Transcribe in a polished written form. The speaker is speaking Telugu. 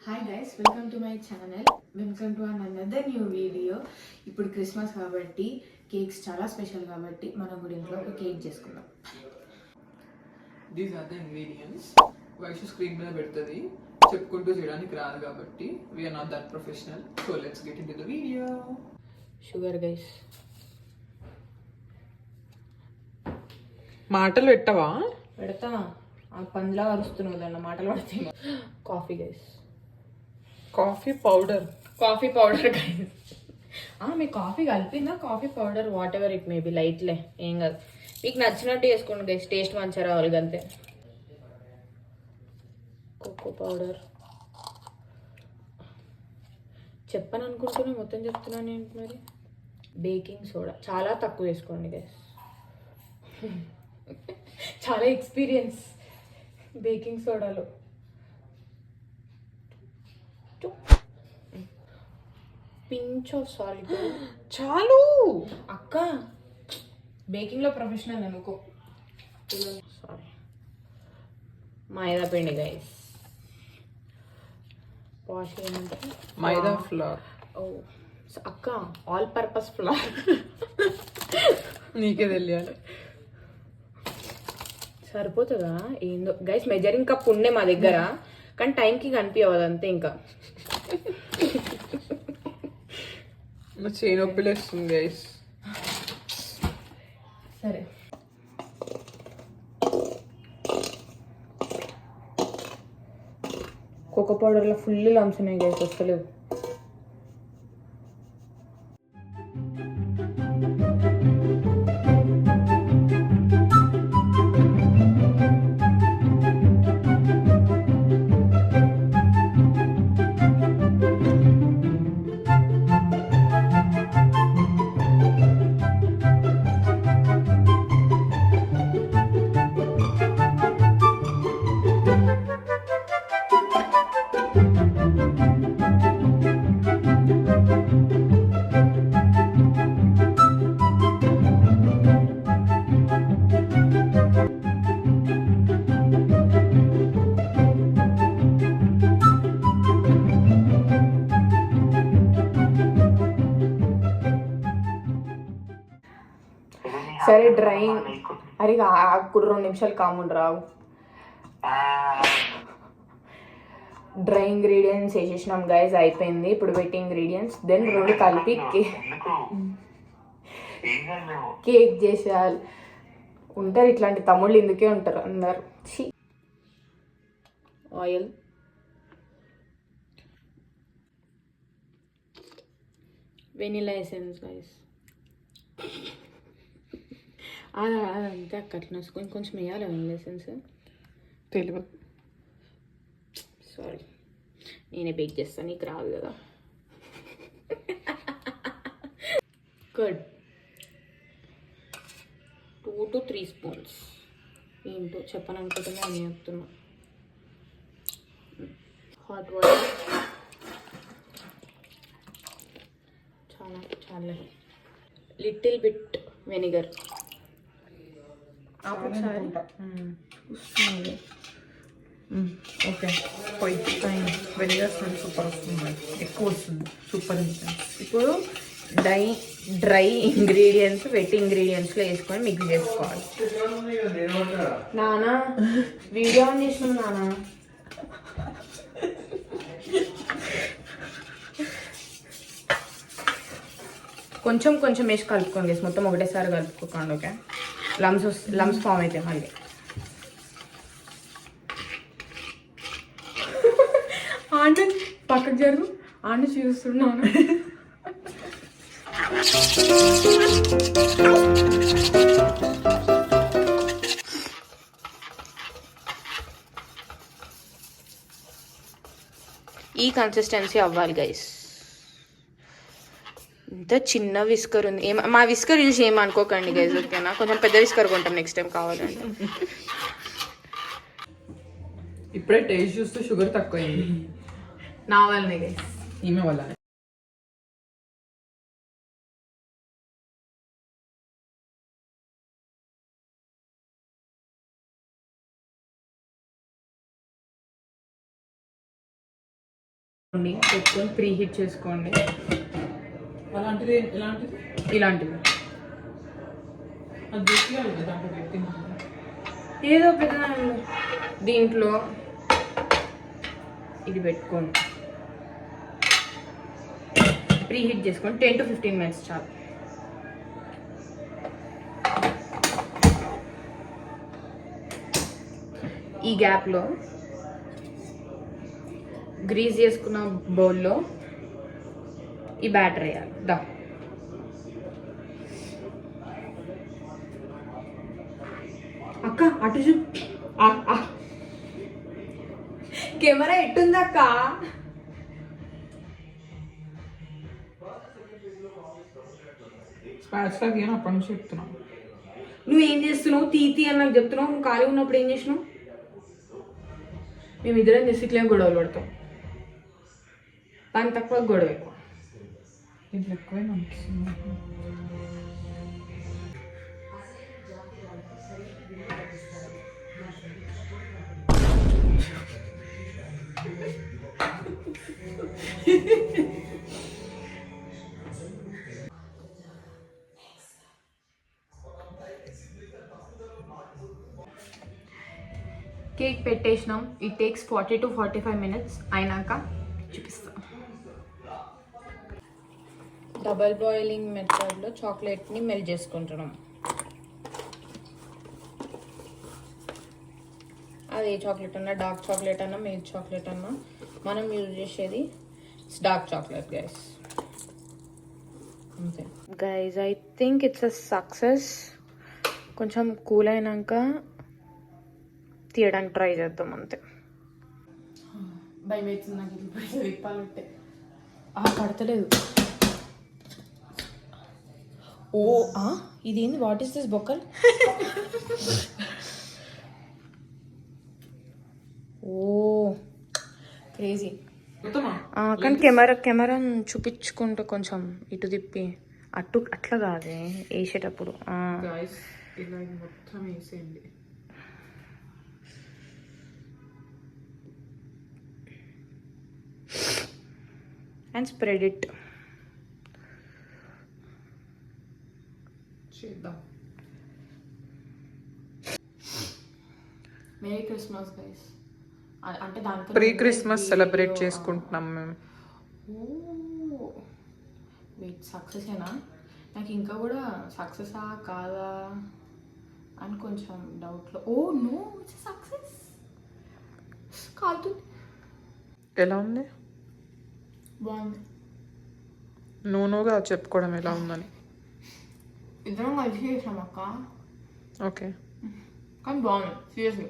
Hi guys, welcome to my channel. Welcome to another new video. ఇప్పుడు క్రిస్మస్ కాబట్టి కేక్స్ చాలా స్పెషల్ కాబట్టి మనం కూడా ఇంట్లో ఒక కేక్ చేసుకుందాం. These are the ingredients. Vaishu screen మీద పెడుతుంది, చెప్పుకుంటూ చేయడానికి రాదు కాబట్టి we are not that professional. So let's get into the video. Sugar guys. మాటలు పెట్టవా? పెడతా. ఆ పందిలా అరుస్తున్నావు దాన్ని మాటలు పడితే. Coffee guys. Coffee powder guys. మీ కాఫీ కలిపిందా? Coffee powder what ever it maybe, లైట్లే, ఏం కాదు. మీకు నచ్చినట్టు వేసుకోండి గైస్, టేస్ట్ మంచిగా రావాలి అంతే. కోకో పౌడర్ చెప్పని అనుకుంటున్నా, మొత్తం చెప్తున్నాను ఏంటి మరి. బేకింగ్ సోడా చాలా తక్కువ వేసుకోండి గైస్. చాలా ఎక్స్పీరియన్స్ బేకింగ్ సోడాలో. పించ్ ఆఫ్ సాల్ట్ చాలు అక్క, బేకింగ్లో ప్రొఫెషనల్ అనుకో. సారీ. మైదా పిండి గైస్. వాష్ ఏమంటారు? మైదా ఫ్లోర్. ఓ అక్క, ఆల్ పర్పస్ ఫ్లోర్. నీకే తెలియాలి. సరిపోతుందా ఏందో గైస్. మెజరింగ్ కప్ ఉండే మా దగ్గర, కానీ టైంకి కనిపించదు అంతే. ఇంకా చేయి నొప్పి లేస్తుంది గైస్. సరే, కోకో పౌడర్లో ఫుల్ లంప్స్ ఉన్నాయి గైస్, వస్తలేవు. సరే, డ్రైయింగ్. అరే ఆకుడు 2 నిమిషాలు కాముండు రావు. డ్రై ఇంగ్రీడియంట్స్ వేసేసినాం గైజ్, అయిపోయింది. ఇప్పుడు పెట్టి ఇంగ్రీడియంట్స్, దెన్ 2 కలిపి కేక్ చేసేయాలి. ఉంటారు ఇట్లాంటి తమ్ముళ్ళు, ఇందుకే ఉంటారు అందరు. Oil, vanilla essence guys. అదంతే అక్క, అట్లా కొంచెం వేయాలి వెనిలా ఎసెన్స్. తెలియదు, సారీ, నేనే బేక్ చేస్తాను, నీకు రాదు కదా. Curd 2 to 3 spoons. ఏంటో చెప్పను అనుకుంటున్నా, అని చెప్తున్నా. హాట్ వాటర్ చాలా లిటిల్ బిట్ వెనిగర్. ఓకే, పోయి వెనిగర్ స్మెల్ సూపర్ వస్తుంది, ఎక్కువ వస్తుంది, సూపర్ ఉంటుంది. ఇప్పుడు డ్రై ఇంగ్రీడియంట్స్ వెట్ ఇంగ్రీడియంట్స్లో వేసుకొని మిక్స్ చేసుకోవాలి. నానా వీడియో ఆన్ చేసినాం నానా. కొంచెం కొంచెం వేసి కలుపుకోండి, మొత్తం ఒకటేసారి కలుపుకోకండి. ఓకే, లమ్స్ ఫామ్ అయితే మళ్ళీ. ఆంటీ పక్కకు జరుగు, ఆంటీ చూస్తున్నాను. ఈ కన్సిస్టెన్సీ అవ్వాలి గైస్. ఇంత చిన్న విస్కర్ ఉంది, మా విస్కర్ చూసి ఏమనుకోకండి గైస్, ఓకేనా? కొంచెం పెద్ద విస్కర్ కొంటాం నెక్స్ట్ టైం కావాలంటే. ఇప్పుడే టేస్ట్ చూస్తే షుగర్ తక్కువ అయింది. నా వల్లనే గైస్, ఈమె వల్ల. పెట్టుకొని ప్రీ హీట్ చేసుకోండి. అలాంటిది ఎలాంటిది? ఇలాంటివి అది చూపించాలి కదా దాంట్లో పెట్టింది. ఏదో పెద్ద దీంట్లో ఇది పెట్టుకోండి, ప్రీ హీట్ చేసుకోండి. 10 to 15 minutes చాలు. ఈ గ్యాప్లో గ్రీజ్ చేసుకున్న బౌల్లో ఈ బ్యాటర్ వేయాలి. అక్క అటు చూ, కెమెరా ఎట్టుంది అక్క? స్పాచ్లా గీయను అప్పటి నుంచి చెప్తున్నాను. నువ్వేం చేస్తున్నావు? తీతి అని నాకు చెప్తున్నావు. నువ్వు ఖాళీ ఉన్నప్పుడు ఏం చేసినావు? మేము ఇద్దరం చేసి ఇట్లే గొడవలు పడతాం. దానికి తక్కువ గొడవ ఎక్కువ. దీంట్లో ఎక్కువే అనిపిస్తుంది. కేక్ పెట్టేసినాం. It takes 40 to 45 minutes. అయినాక చూపిస్తాం. డబల్ బాయిలింగ్ మెథడ్లో చాక్లెట్ని మెల్ట్ చేసుకుంటున్నాం. అది ఏ చాక్లెట్ అన్నా, డార్క్ చాక్లెట్ అన్నా, మిల్క్ చాక్లెట్ అన్నా, మనం యూజ్ చేసేది డార్క్ చాక్లెట్ గైస్. అంతే guys, I think it's a success. కొంచెం కూల్ అయినాక తీయడానికి ట్రై చేద్దాం అంతే. భయం అవుతుంది నాకు ఇది తిప్పాలంటే. పడతలేదు. ఓ ఇదేంది? వాట్ ఈస్ దిస్ బొక్కల్? Oh crazy. కానీ కెమెరా చూపించుకుంటూ కొంచెం ఇటు తిప్పి అట్లా కాదే వేసేటప్పుడు. ఇలా మొత్తం వేసేయండి. And spread it. చేద్దాం. Merry Christmas guys. అంటే దాంతో ప్రీ క్రిస్మస్ సెలబ్రేట్ చేసుకుంటున్నాం మేము. వెయిట్, సక్సెసేనా? నాకు ఇంకా కూడా సక్సెసా కాదా అని కొంచెం డౌట్లో. Oh no, it's success. కాలుతుంది. ఎలా ఉంది? బాగుంది. నువ్వుగా చెప్పుకోవడం ఎలా ఉందని. ఇద్దరం కలిసి చేసాం అక్క. ఓకే, కానీ బాగుంది సీరియస్లీ.